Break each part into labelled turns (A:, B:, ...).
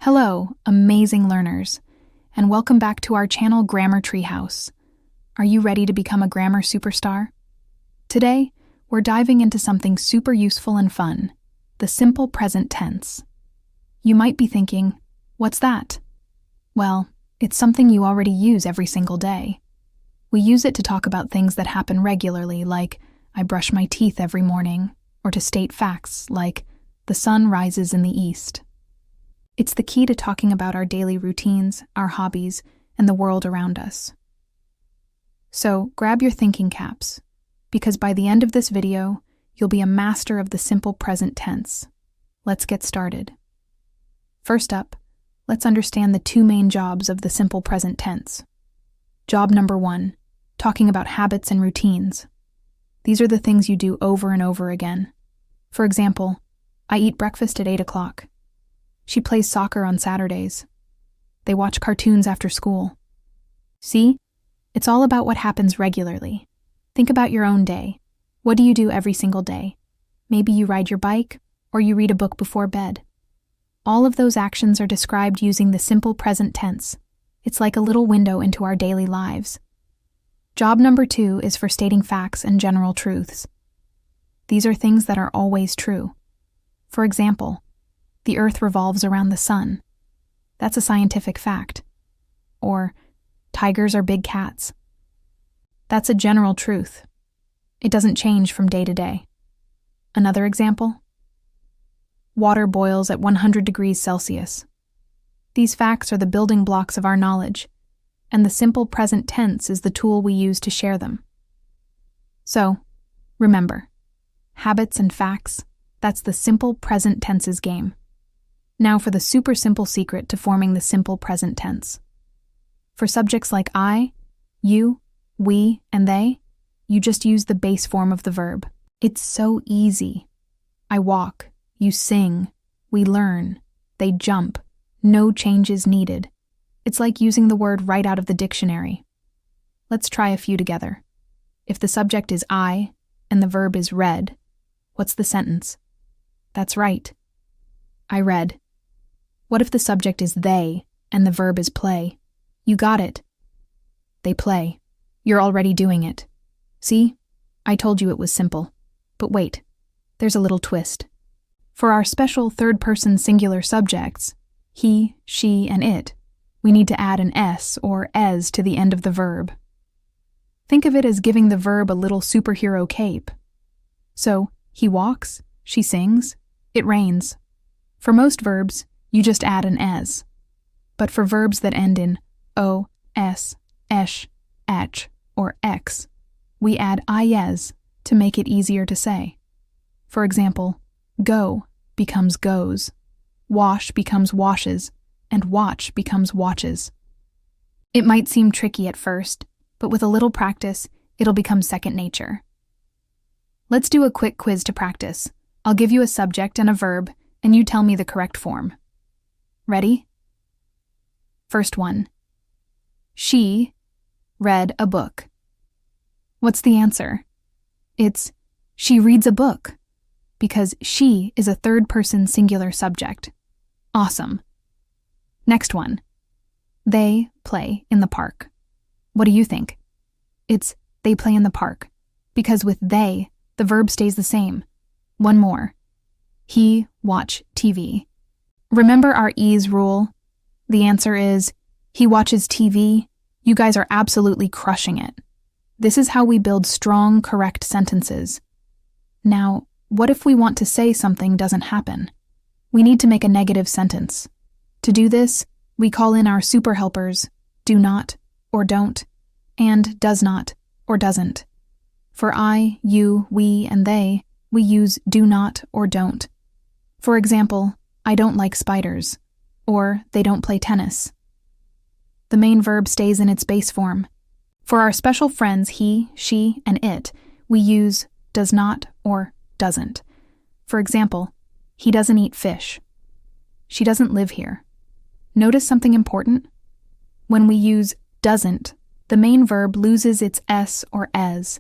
A: Hello, amazing learners, and welcome back to our channel Grammar Treehouse. Are you ready to become a grammar superstar? Today, we're diving into something super useful and fun, the simple present tense. You might be thinking, what's that? Well, it's something you already use every single day. We use it to talk about things that happen regularly, like, I brush my teeth every morning, or to state facts, like, the sun rises in the east. It's the key to talking about our daily routines, our hobbies, and the world around us. So grab your thinking caps, because by the end of this video, you'll be a master of the simple present tense. Let's get started. First up, let's understand the two main jobs of the simple present tense. Job number 1, talking about habits and routines. These are the things you do over and over again. For example, I eat breakfast at 8 o'clock. She plays soccer on Saturdays. They watch cartoons after school. See? It's all about what happens regularly. Think about your own day. What do you do every single day? Maybe you ride your bike, or you read a book before bed. All of those actions are described using the simple present tense. It's like a little window into our daily lives. Job number 2 is for stating facts and general truths. These are things that are always true. For example, the Earth revolves around the sun. That's a scientific fact. Or, tigers are big cats. That's a general truth. It doesn't change from day to day. Another example? Water boils at 100 degrees Celsius. These facts are the building blocks of our knowledge, and the simple present tense is the tool we use to share them. So, remember, habits and facts, that's the simple present tense's game. Now for the super simple secret to forming the simple present tense. For subjects like I, you, we, and they, you just use the base form of the verb. It's so easy. I walk, you sing, we learn, they jump, no changes needed. It's like using the word right out of the dictionary. Let's try a few together. If the subject is I and the verb is read, what's the sentence? That's right. I read. What if the subject is they and the verb is play? You got it. They play. You're already doing it. See? I told you it was simple. But wait, there's a little twist. For our special third-person singular subjects, he, she, and it, we need to add an s or es to the end of the verb. Think of it as giving the verb a little superhero cape. So, he walks, she sings, it rains. For most verbs, you just add an es. But for verbs that end in o, s, esh, ach, or x, we add ies to make it easier to say. For example, go becomes goes, wash becomes washes, and watch becomes watches. It might seem tricky at first, but with a little practice, it'll become second nature. Let's do a quick quiz to practice. I'll give you a subject and a verb, and you tell me the correct form. Ready? First one. She read a book. What's the answer? It's she reads a book, because she is a third-person singular subject. Awesome. Next one. They play in the park. What do you think? It's they play in the park, because with they, the verb stays the same. One more. He watch TV. Remember our ease rule? The answer is, he watches TV. You guys are absolutely crushing it. This is how we build strong, correct sentences. Now, what if we want to say something doesn't happen? We need to make a negative sentence. To do this, we call in our super helpers, do not or don't, and does not or doesn't. For I, you, we, and they, we use do not or don't. For example, I don't like spiders, or they don't play tennis. The main verb stays in its base form. For our special friends he, she, and it, we use does not or doesn't. For example, he doesn't eat fish. She doesn't live here. Notice something important? When we use doesn't, the main verb loses its s or es.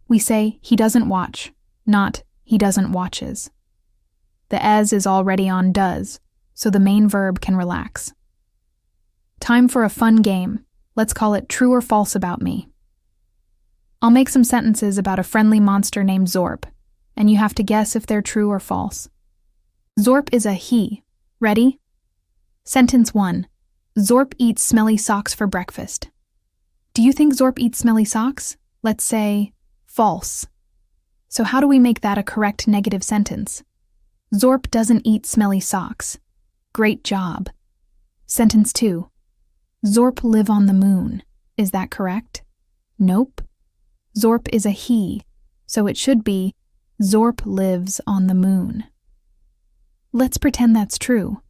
A: We say he doesn't watch, not he doesn't watches. The es is already on does, so the main verb can relax. Time for a fun game. Let's call it True or False About Me. I'll make some sentences about a friendly monster named Zorp, and you have to guess if they're true or false. Zorp is a he. Ready? Sentence 1. Zorp eats smelly socks for breakfast. Do you think Zorp eats smelly socks? Let's say false. So how do we make that a correct negative sentence? Zorp doesn't eat smelly socks. Great job. Sentence 2. Zorp live on the moon. Is that correct? Nope. Zorp is a he, so it should be Zorp lives on the moon. Let's pretend that's true.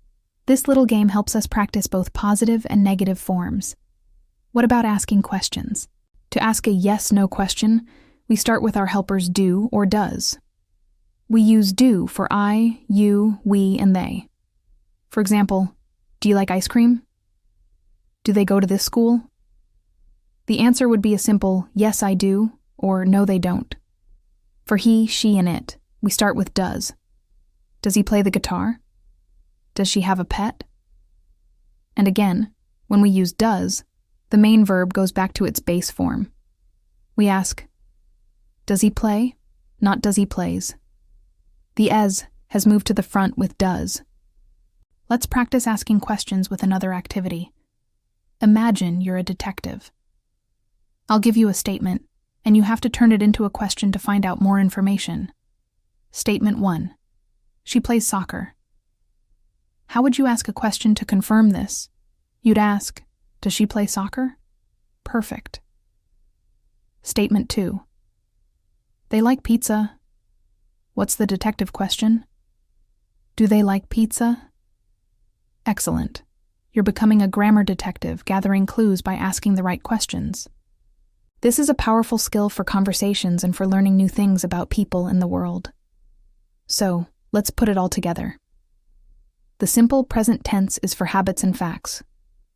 A: This little game helps us practice both positive and negative forms. What about asking questions? To ask a yes/no question, we start with our helpers do or does. We use do for I, you, we, and they. For example, do you like ice cream? Do they go to this school? The answer would be a simple yes, I do, or no, they don't. For he, she, and it, we start with does. Does he play the guitar? Does she have a pet? And again, when we use does, the main verb goes back to its base form. We ask, does he play? Not does he plays. The as has moved to the front with does. Let's practice asking questions with another activity. Imagine you're a detective. I'll give you a statement, and you have to turn it into a question to find out more information. Statement 1. She plays soccer. How would you ask a question to confirm this? You'd ask, does she play soccer? Perfect. Statement 2. They like pizza. What's the detective question? Do they like pizza? Excellent. You're becoming a grammar detective, gathering clues by asking the right questions. This is a powerful skill for conversations and for learning new things about people in the world. So, let's put it all together. The simple present tense is for habits and facts.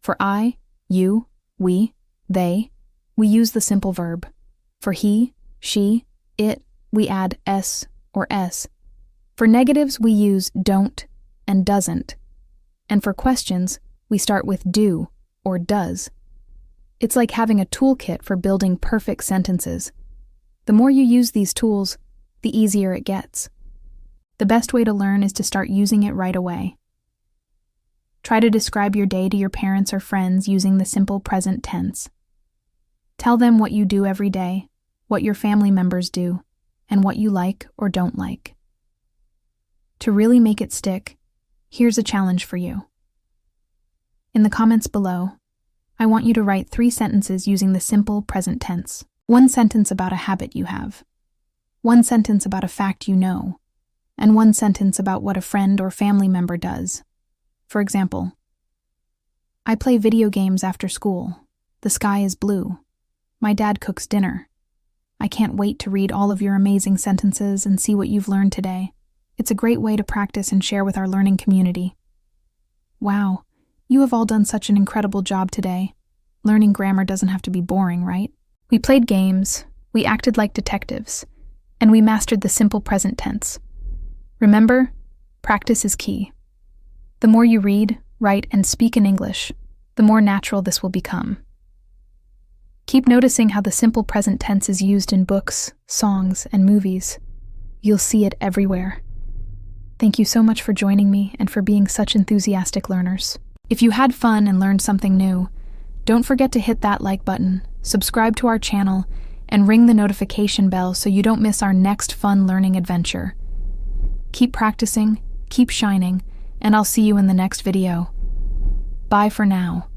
A: For I, you, we, they, we use the simple verb. For he, she, it, we add s or s. For negatives, we use don't and doesn't. And for questions, we start with do or does. It's like having a toolkit for building perfect sentences. The more you use these tools, the easier it gets. The best way to learn is to start using it right away. Try to describe your day to your parents or friends using the simple present tense. Tell them what you do every day, what your family members do, and what you like or don't like. To really make it stick, here's a challenge for you. In the comments below, I want you to write 3 sentences using the simple present tense. 1 sentence about a habit you have, 1 sentence about a fact you know, and 1 sentence about what a friend or family member does. For example, I play video games after school. The sky is blue. My dad cooks dinner. I can't wait to read all of your amazing sentences and see what you've learned today. It's a great way to practice and share with our learning community. Wow, you have all done such an incredible job today. Learning grammar doesn't have to be boring, right? We played games, we acted like detectives, and we mastered the simple present tense. Remember, practice is key. The more you read, write, and speak in English, the more natural this will become. Keep noticing how the simple present tense is used in books, songs, and movies. You'll see it everywhere. Thank you so much for joining me and for being such enthusiastic learners. If you had fun and learned something new, don't forget to hit that like button, subscribe to our channel, and ring the notification bell so you don't miss our next fun learning adventure. Keep practicing, keep shining, and I'll see you in the next video. Bye for now.